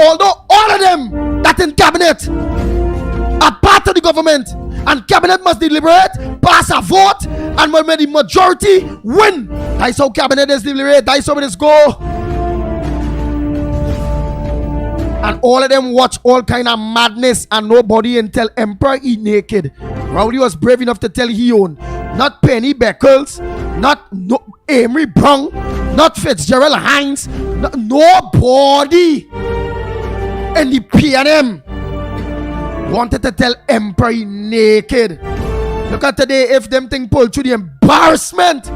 Although all of them that in cabinet are part of the government, and cabinet must deliberate, pass a vote, and when the majority win, that's how cabinet is deliberate, that's how it is go. And all of them watch all kind of madness, and nobody and tell Emperor he naked. Rowdy was brave enough to tell he own. Not Penny Beckles, not Amory Brown, not Fitzgerald Hines, nobody in the PNM wanted to tell Emperor he naked. Look at today, if them thing pull through the embarrassment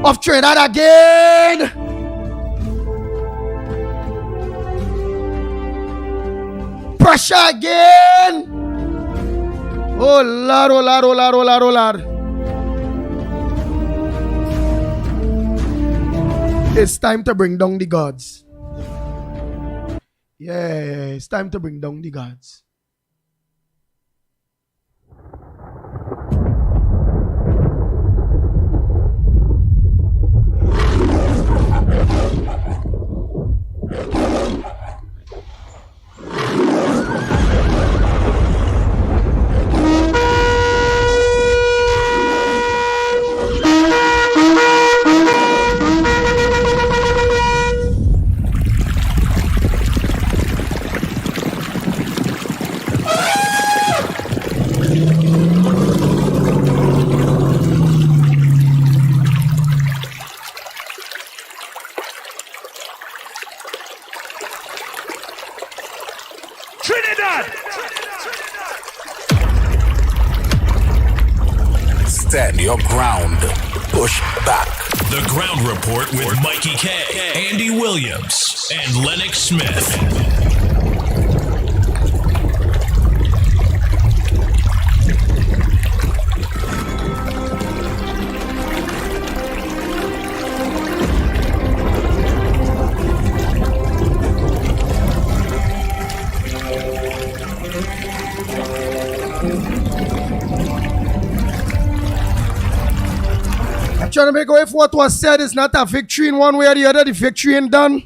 of Trinidad again. Pressure again. Oh Lord, oh Lord, oh Lord, oh Lord, oh Lord. It's time to bring down the gods. Yeah, it's time to bring down the gods. Stand your ground. Push back. The Ground Report with Mikey K, Andy Williams, and Lennox Smith. Trying to make away for what was said is not a victory in one way or the other. The victory ain't done.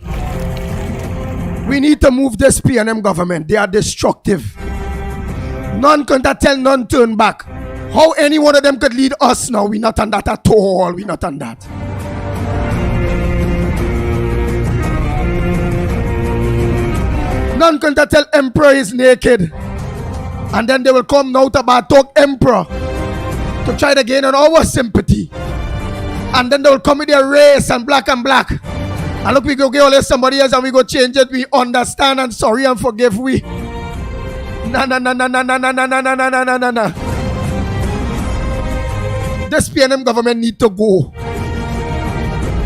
We need to move this PNM government. They are destructive. None can tell, none turn back. How any one of them could lead us now? We not on that at all. We not on that. None can tell Emperor is naked. And then they will come now to talk Emperor to try to gain on our sympathy. And then they will come with their race and black. And look, we go get all this somebody else and we go change it. We understand and sorry and forgive we. Nah. This PNM government need to go.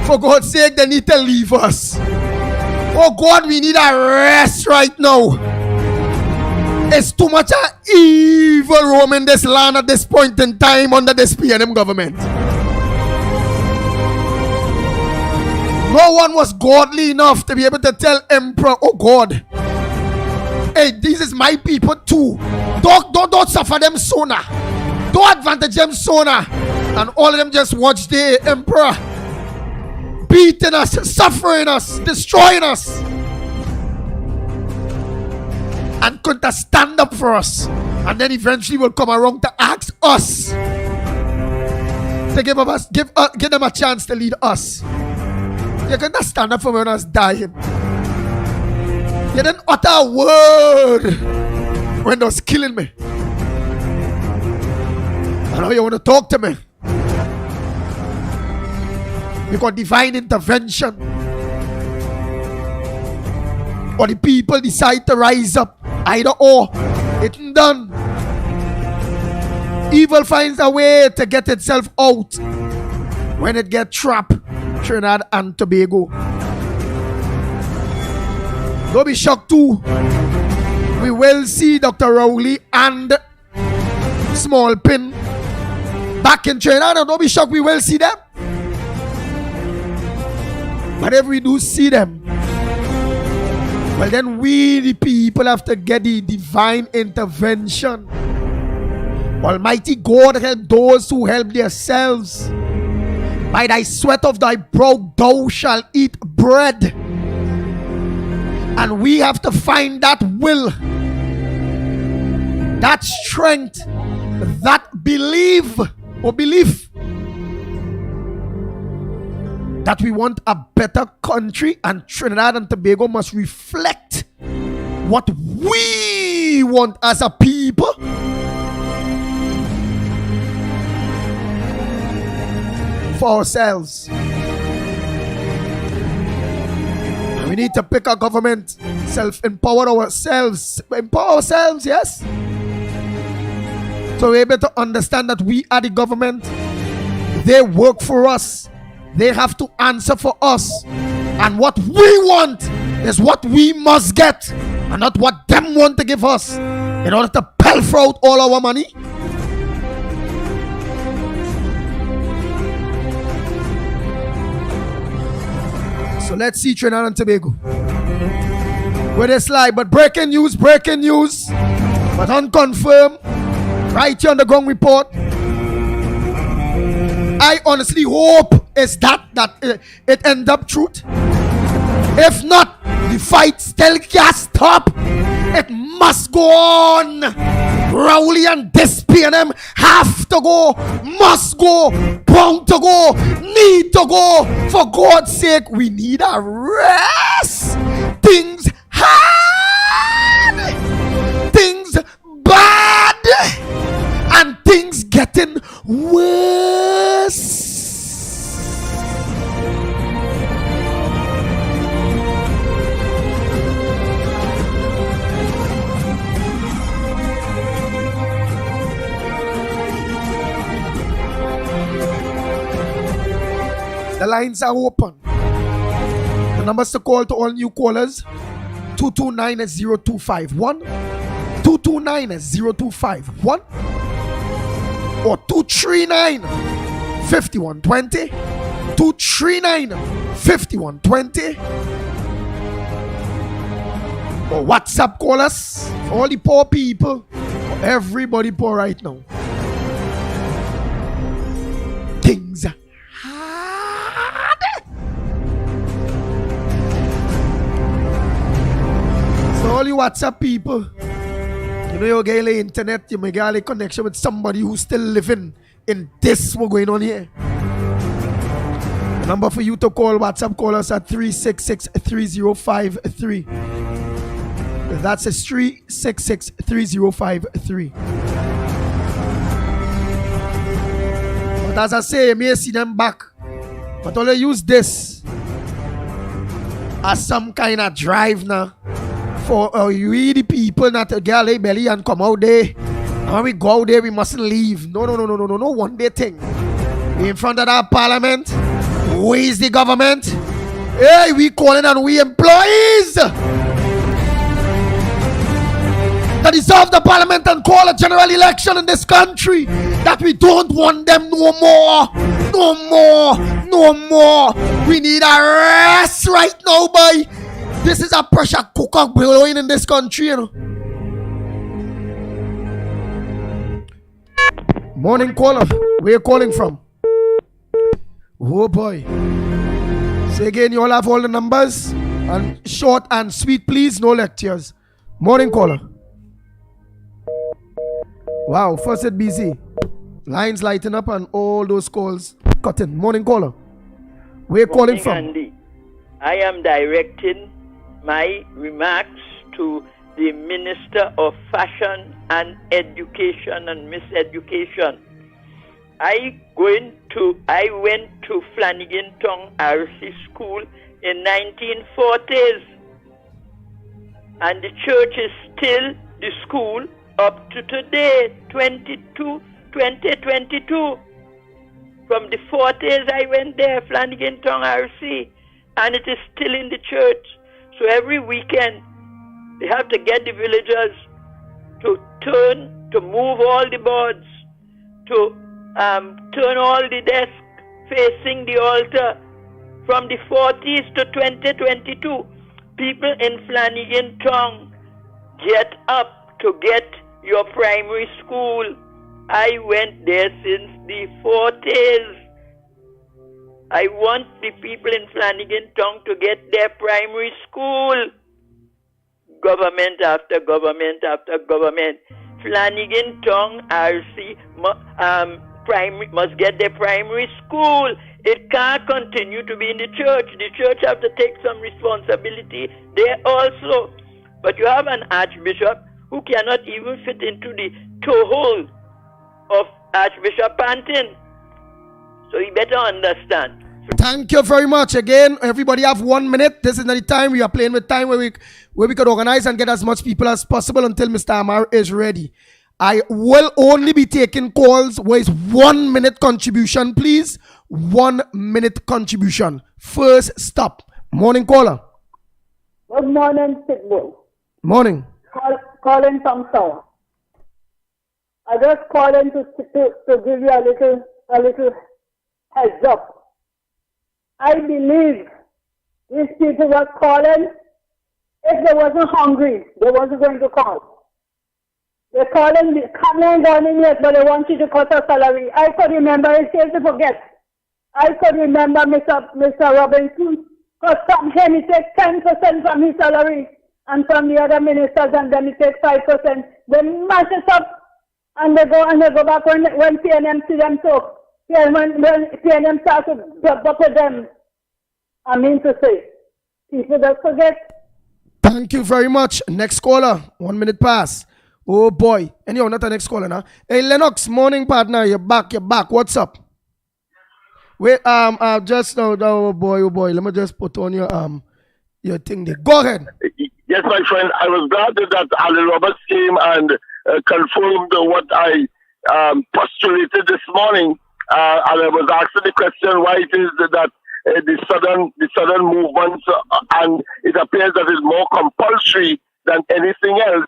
For God's sake, they need to leave us. Oh God, we need a rest right now. It's too much evil roaming this land at this point in time under this PNM government. No one was godly enough to be able to tell Emperor, oh God, hey, this is my people too. Don't suffer them sooner. Don't advantage them sooner. And all of them just watch the Emperor beating us, suffering us, destroying us. And couldn't stand up for us. And then eventually will come around to ask us to give them a chance to lead us. You couldn't stand up for when I was dying. You didn't utter a word when they was killing me. I know you want to talk to me. Because divine intervention. Or the people decide to rise up. Either or. It's done. Evil finds a way to get itself out when it gets trapped. Trinidad and Tobago. Don't be shocked too. We will see Dr. Rowley and Small Pin back in Trinidad. And don't be shocked, we will see them. But if we do see them, well then we the people have to get the divine intervention. Almighty God help those who help themselves. By thy sweat of thy brow thou shalt eat bread. And we have to find that will, that strength, that belief that we want a better country, and Trinidad and Tobago must reflect what we want as a people. For ourselves. And we need to pick a government, empower ourselves, yes. So we're able to understand that we are the government. They work for us. They have to answer for us. And what we want is what we must get, and not what them want to give us in order to pilfer out all our money. So let's see Trinidad and Tobago where they slide. But breaking news, but unconfirmed, right here on the ground report. I honestly hope is that it end up truth. If not, the fight still can't stop. It must go on. Rowley and Despy and them have to go, must go, bound to go, need to go. For God's sake, we need a rest. Things hard, things bad, and things getting worse. The lines are open. The numbers to call to all new callers: 229-0251, 229-0251, or 239-5120, 239-5120, or WhatsApp call us for all the poor people, for everybody poor right now. Things so all you WhatsApp people, you know you get the internet, you may get a connection with somebody who's still living in this what's going on here. The number for you to call, WhatsApp call us at 366-3053. That's 366-3053. But as I say, you may see them back, but only use this as some kind of drive now. For you the people not to get a belly and come out there. And when we go out there, we mustn't leave. No, one day thing. We in front of that parliament. Who is the government? Hey, we calling on we employees that dissolve the parliament and call a general election in this country. That we don't want them no more. We need a rest right now, boy. This is a pressure cooker blowing in this country, you know. Morning caller, where you calling from? Oh boy. Say again, you all have all the numbers. And short and sweet, please, no lectures. Morning caller. Wow, first it busy. Lines lighting up and all those calls cutting. Morning caller. Where you calling from? Andy. I am directing my remarks to the Minister of Fashion and Education and Miseducation. I went to Flanagan Town RC School in 1940s, and the church is still the school up to today, 2022. From the 40s I went there, Flanagan Town RC, and it is still in the church. So every weekend, they have to get the villagers to move all the boards, to turn all the desks facing the altar. From the 40s to 2022, people in Flanagan Town get up to get your primary school. I went there since the 40s. I want the people in Flanagan Town to get their primary school. government after government after government. Flanagan Tongue RC primary must get their primary school. It can't continue to be in the church. The church have to take some responsibility there also. But you have an archbishop who cannot even fit into the toe hole of Archbishop Pantin. So you better understand. Thank you very much. Again, everybody have 1 minute. This is not the time. We are playing with time where we could organize and get as much people as possible until Mr. Amar is ready. I will only be taking calls where it's 1 minute contribution, please. 1 minute contribution. First stop. Morning caller. Good morning, Pitbull. Morning. Calling from Tower. I just calling to give you a little heads up. I believe these people were calling. If they wasn't hungry, they wasn't going to call. They're calling, coming down in yet, but they want you to cut our salary. I could remember, in case you forget, I could remember Mr. Robinson, because from him he takes 10% from his salary, and from the other ministers, and then he takes 5%. They mash it up, and they go back when PNM see them so. When PNM starts to buck with them, I mean to say, people don't forget. Thank you very much. Next caller. 1 minute pass. Oh boy. Anyhow, not the next caller now. Hey Lennox, morning partner. You're back. What's up? Wait, just oh boy. Let me just put on your thing there. Go ahead. Yes, my friend. I was glad that Alan Roberts came and confirmed what I postulated this morning. And I was asking the question why it is that the sudden movements and it appears that it's more compulsory than anything else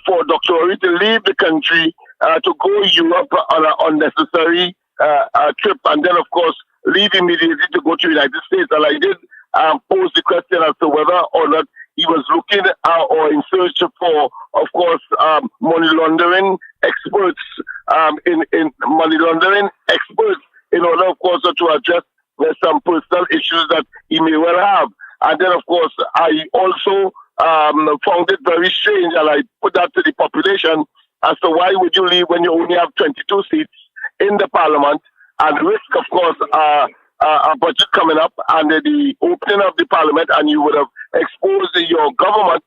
for Dr. Ori to leave the country to go Europe on an unnecessary trip, and then of course leave immediately to go to the United States. And I did pose the question as to whether or not he was looking or in search for, of course, money laundering experts in money laundering experts in order, of course, to address some personal issues that he may well have. And then, of course, I also found it very strange, and I put that to the population as to why would you leave when you only have 22 seats in the parliament and risk, of course, a budget coming up and the opening of the parliament, and you would have exposed your government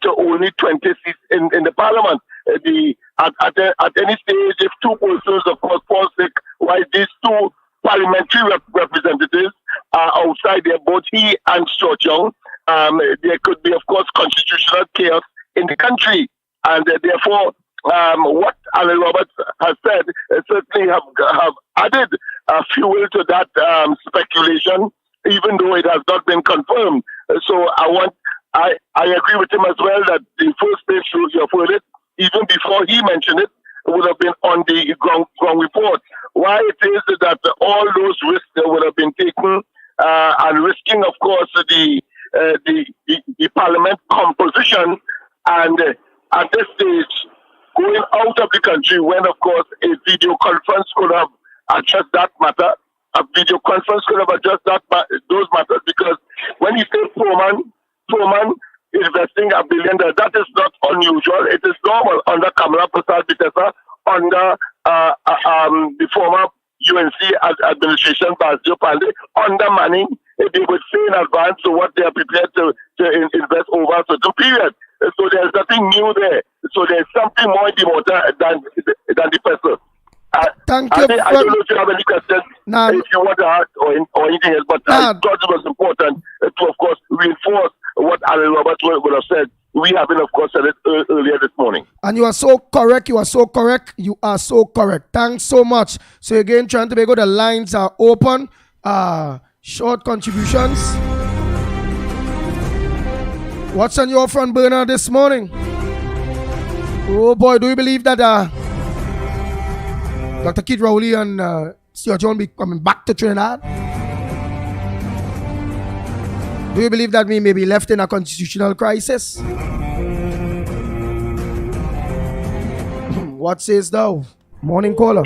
to only 20 seats in the parliament. At any stage, if two persons, of course, fall sick, why these two parliamentary representatives are outside there, both he and Stuart Young, there could be, of course, constitutional chaos in the country. And therefore, what Alan Roberts has said certainly have added fuel to that speculation, even though it has not been confirmed. So I agree with him as well that the first page you have heard it, even before he mentioned it, would have been on the ground report. Why it is that all those risks that would have been taken and risking, of course, the parliament composition, and at this stage, going out of the country when, of course, a video conference could have addressed that matter. A video conference could have addressed those matters, because when you say Foreman investing $1 billion, that is not unusual. It is normal under Kamala Prasad Bitesa, under the former UNC administration, Basil Pandey, under Manning. They would say in advance to what they are prepared to invest over a certain period. So there's nothing new there. So there's something more in the motor than the person. Thank you. I don't know if you have any questions, if you want to ask or anything else, but I thought it was important to, of course, reinforce what Alan Roberts would have said. We have been, of course, said it earlier this morning. And you are so correct. Thanks so much. So again, trying to make sure the lines are open. Short contributions. What's on your front burner this morning? Oh boy, do you believe that Dr. Kid Rowley and Stuart John be coming back to Trinidad? Do you believe that we may be left in a constitutional crisis? What says thou? Morning caller.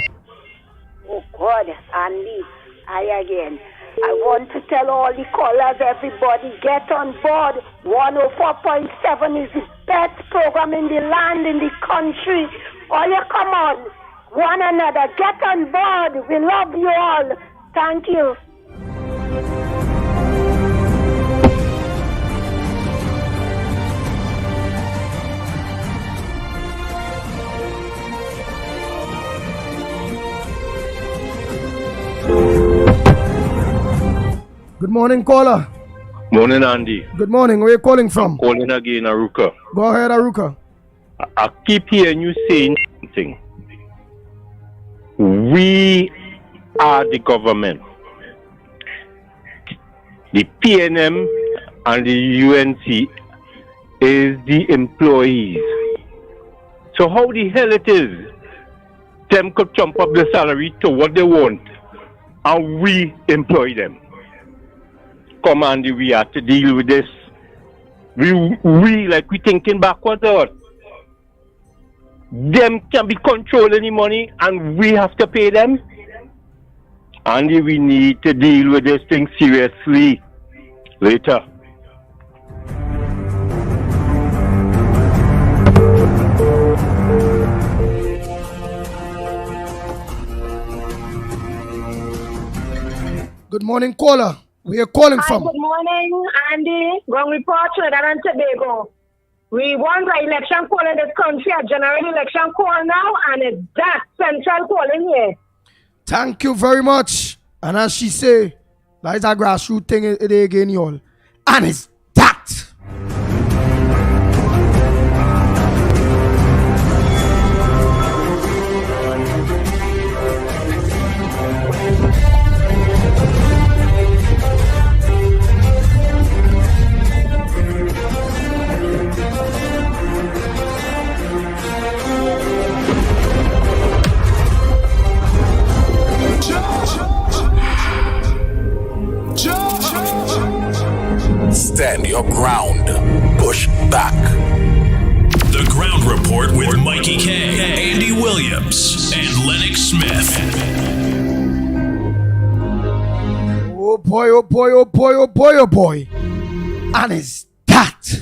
Oh God, Andy, I again. I want to tell all the callers, everybody, get on board. 104.7 is the best program in the land, in the country. All you come on, one another, get on board. We love you all. Thank you. Good morning, caller. Morning, Andy. Good morning. Where are you calling from? Calling again, Aruka. Go ahead, Aruka. I keep hearing you saying something. We are the government. The PNM and the UNC is the employees. So how the hell it is them could jump up the salary to what they want and we employ them? Come on, we have to deal with this. We like we thinking backwards or what? Them can be controlling the money and we have to pay them. And we need to deal with this thing seriously later. Good morning, caller. Where are you calling Hi, from? good morning, Andy. Wrong report, Trinidad and Tobago. We won the election call in this country, a general election call now, and it's that central calling here. Thank you very much. And as she say, that is a grassroots thing it again, y'all. And it's that. Stand your ground. Push back. The Ground Report with Mikey K, Andy Williams, and Lennox Smith. Oh boy, oh boy, oh boy, oh boy, oh boy. And it's that.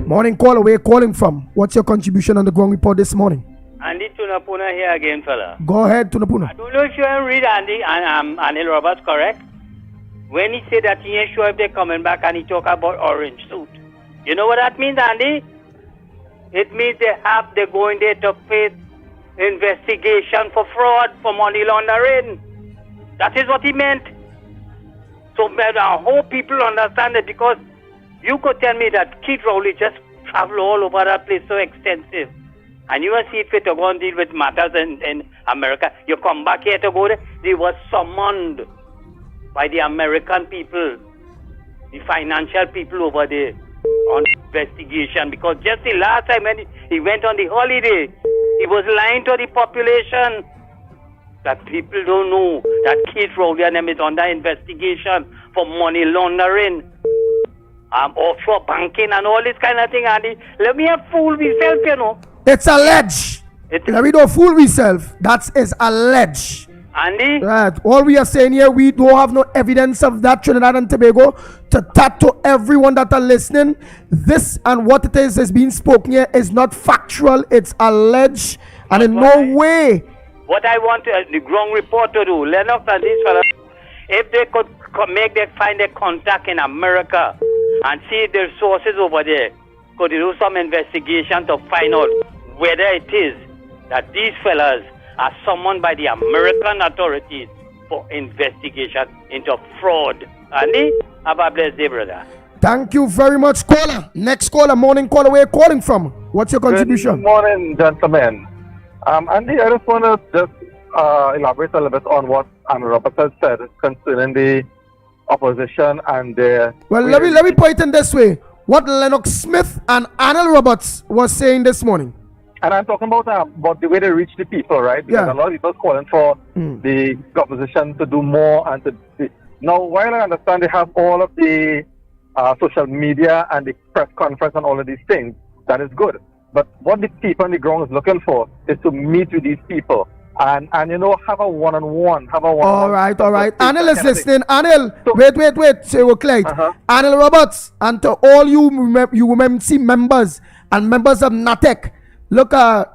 Morning, caller. Where are you calling from? What's your contribution on the Ground Report this morning? Andy Tunapuna here again, fella. Go ahead, Tunapuna. I don't know if you have read Andy and Anil Roberts correct. When he said that he ain't sure if they're coming back and he talk about orange suit. You know what that means, Andy? It means they're going there to face investigation for fraud, for money laundering. That is what he meant. So I hope people understand it, because you could tell me that Keith Rowley just travel all over that place so extensive. And you see fit to go and deal with matters in America. You come back here to go there. They were summoned by the American people, the financial people over there, on investigation. Because just the last time when he went on the holiday, he was lying to the population that people don't know that Keith Rowley and them is under investigation for money laundering, offshore banking and all this kind of thing, Andy. Let me have fool myself, you know. It's alleged. Let me don't fool myself. That is alleged. Andy? Right. All we are saying here, we don't have no evidence of that, Trinidad and Tobago. To tattoo everyone that are listening, this and what it is being spoken here is not factual. It's alleged, and in no way. What I want the Ground Report to do, Lennox and these fellas, if they could find their contact in America and see their sources over there, could do some investigation to find out whether it is that these fellas are summoned by the American authorities for investigation into fraud. Andy, have a blessed day, brother. Thank you very much, caller. Next caller, morning caller, where are you calling from? What's your contribution? Good morning, gentlemen. Andy, I just want to just elaborate a little bit on what Anna Roberts has said concerning the opposition and the... Well, let me put it in this way. What Lennox Smith and Anil Roberts was saying this morning. And I'm talking about the way they reach the people, right? Because a lot of people are calling for the opposition to do more and to... Now, while I understand they have all of the social media and the press conference and all of these things, that is good. But what the people on the ground is looking for is to meet with these people and you know, have a one-on-one, All right. Anil is listening. Anil, so, wait. Say we're clear. Anil Roberts, and to all you UMMC members, and members of NATEC. Look,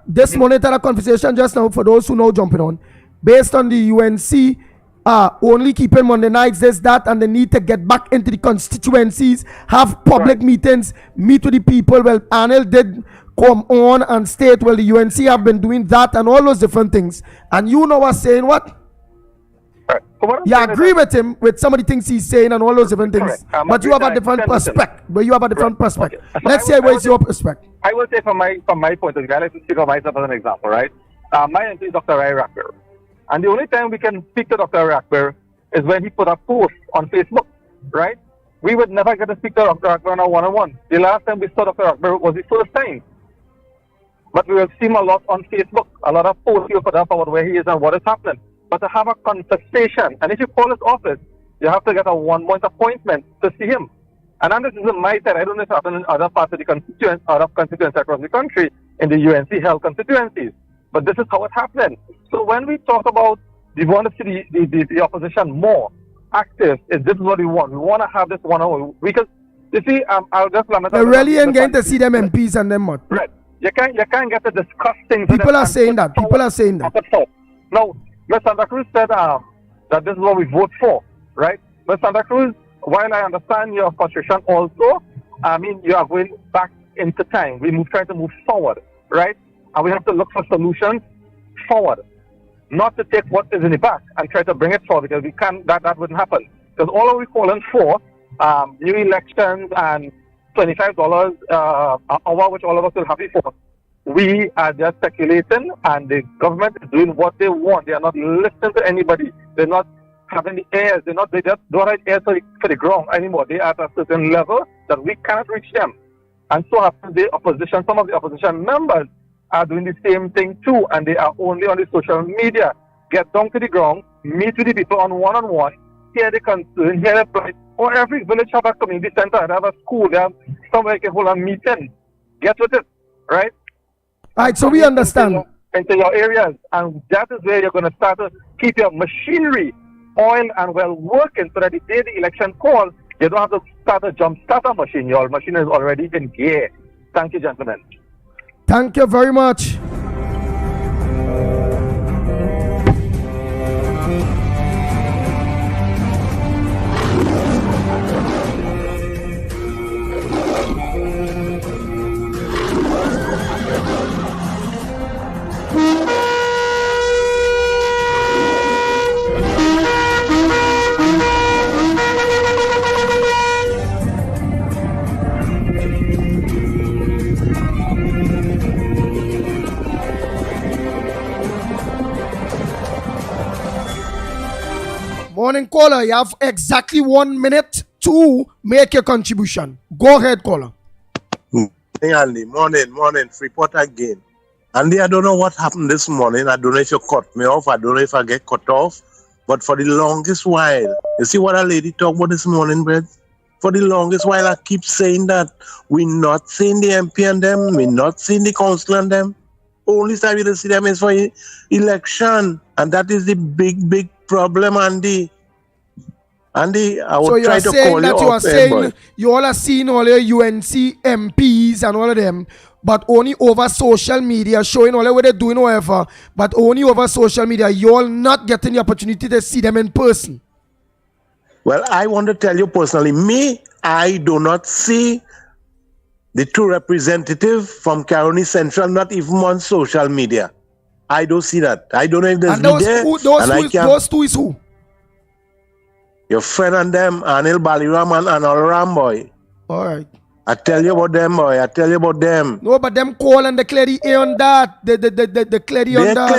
this monitor conversation just now for those who know jumping on, based on the UNC only keeping Monday nights, this, that, and the need to get back into the constituencies, have public meetings, meet with the people. Well, Anil did come on and state, well, the UNC have been doing that and all those different things. And you know us saying what? You agree with him with some of the things he's saying and all those different things, but you have a different perspective. Okay. Let's say what's your perspective. I will say from my point of view, I like to speak of myself as an example, right? My MP is Dr. Rai Rakber. And the only time we can speak to Dr. Rakber is when he put a post on Facebook, right? We would never get to speak to Dr. Rakber on a one-on-one. The last time we saw Dr. Rakber was the first time. But we will see him a lot on Facebook, a lot of posts he'll put up about where he is and what is happening. But to have a conversation, and if you call his office, you have to get a one-month appointment to see him. And then this is in my side. I don't know if it's happening in other parts of the constituency, other constituencies across the country, in the UNC health constituencies. But this is how it's happening. So when we talk about we want to see the opposition more active, this is what we want. We want to have this one-on-one. Because, you see, I'll just lament. They really ain't going to see them MPs and them what? Right. You can't get to discuss things. People are saying that. Now, Ms. Santa Cruz said that this is what we vote for, right? Ms. Santa Cruz, while I understand your frustration also, I mean, you are going back into time. We're trying to move forward, right? And we have to look for solutions forward, not to take what is in the back and try to bring it forward, because we can't, that wouldn't happen. Because all we're calling for, new elections and $25 an hour, which all of us will happy for. We are just speculating, and the government is doing what they want. They are not listening to anybody. They're not having the ears. They just don't have ears for the ground anymore. They are at a certain level that we cannot reach them. And so happens the opposition, some of the opposition members are doing the same thing too, and they are only on the social media. Get down to the ground, meet with the people on one-on-one, hear the concern, hear the plight. Or every village have a community center, they have a school, they have somewhere you can hold a meeting. Get with it, right? All right, so we understand. Into your areas, and that is where you're going to start to keep your machinery oil and well working, so that the day the election calls, you don't have to start a jump starter machine. Your machine is already in gear. Thank you, gentlemen. Thank you very much. Morning caller, you have exactly 1 minute to make your contribution. Go ahead, caller. Andy, morning, Freeport again. Andy, I don't know what happened this morning. I don't know if you cut me off. I don't know if I get cut off. But for the longest while, you see what a lady talked about this morning, Brett? For the longest while, I keep saying that we're not seeing the MP and them. We're not seeing the council and them. Only time you see them is for election. And that is the big problem, Andy. Andy, I would try to call you up. So you are saying you all are seeing all your UNC MPs and all of them, but only over social media, showing all what they're doing, whatever, but only over social media. You all not getting the opportunity to see them in person. Well, I want to tell you personally, I do not see the two representatives from Caroni Central, not even on social media. I don't see that. I don't know if there's those two is who? Your friend and them, Anil Baliram and Anil Ramboy. All right. I tell you about them, boy. I tell you about them. No, but them call and declare the air on that. They declare the on that.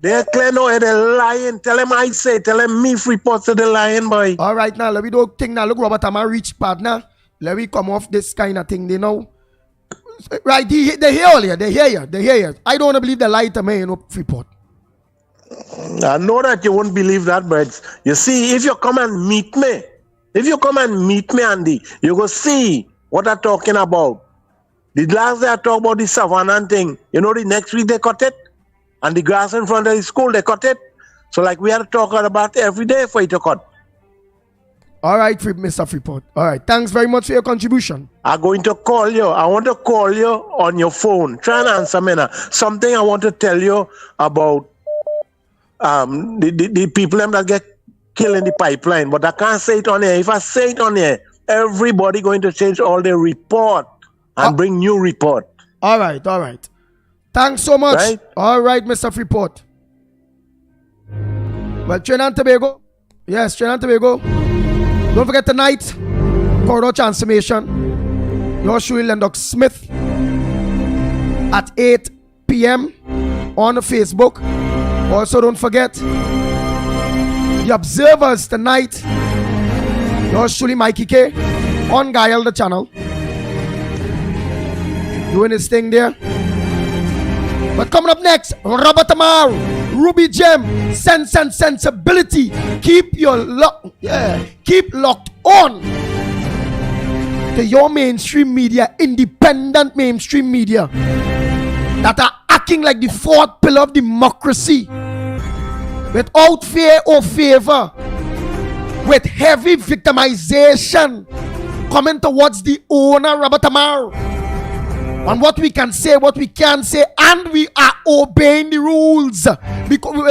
They clear no air. They're lying. Tell them I say. Tell them me Freeport to the lying, boy. All right, now, let me do a thing now. Look, Robert, I'm a rich partner. Let me come off this kind of thing, you know. Right, they hear all here. They hear you. I don't want to believe the lie to me, you know, Freeport. I know that you won't believe that, but you see, if you come and meet me, Andy, you go see what I'm talking about. The last day I talk about the Savannah thing, you know, the next week they cut it, and the grass in front of the school, they cut it. So like we have to talk about every day for it to cut. All right, Mr. Freeport. All right. Thanks very much for your contribution. I'm going to call you. I want to call you on your phone. Try and answer me now. Something I want to tell you about the people that get killed in the pipeline, but I can't say it on here. If I say it on here, everybody going to change all their report and bring new report. All right. Thanks so much. Right? All right, Mr. Freeport. Well, Trinidad and Tobago. Yes, Trinidad and Tobago. Don't forget tonight, Corridor Transformation. Yours truly, Lennox Smith, at 8 p.m. on Facebook. Also, don't forget the observers tonight. Yours truly, Mikey K, on Gael the channel, doing his thing there. But coming up next, Robert Amar, Ruby Gem, Sense and Sensibility. Keep locked on to your mainstream media, independent mainstream media, that are acting like the fourth pillar of democracy, without fear or favor, with heavy victimization coming towards the owner, Robert Amar, on what we can say, what we can't say, and we are obeying the rules because we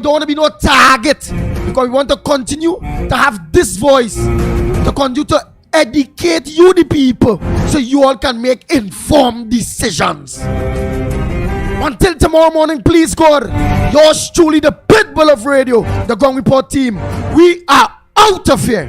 don't want to be no target, because we want to continue to have this voice, to continue to educate you, the people, so you all can make informed decisions. Until tomorrow morning, please God, yours truly, the Pitbull of Radio, the Gong Report team, we are out of here.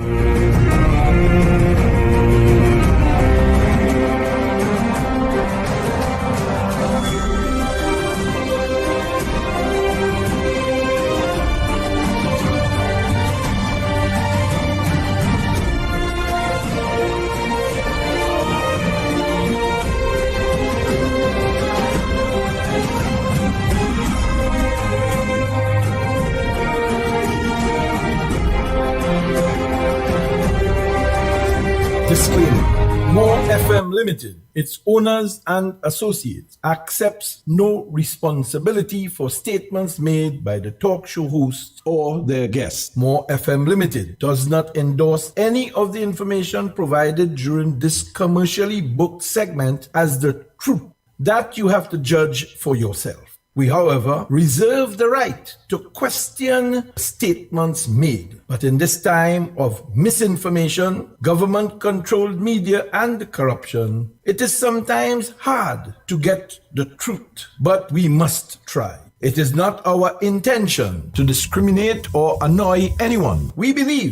Disclaimer. More FM Limited, its owners and associates, accepts no responsibility for statements made by the talk show hosts or their guests. More FM Limited does not endorse any of the information provided during this commercially booked segment as the truth. That you have to judge for yourself. We, however, reserve the right to question statements made. But in this time of misinformation, government-controlled media, and corruption, it is sometimes hard to get the truth, but we must try. It is not our intention to discriminate or annoy anyone. We believe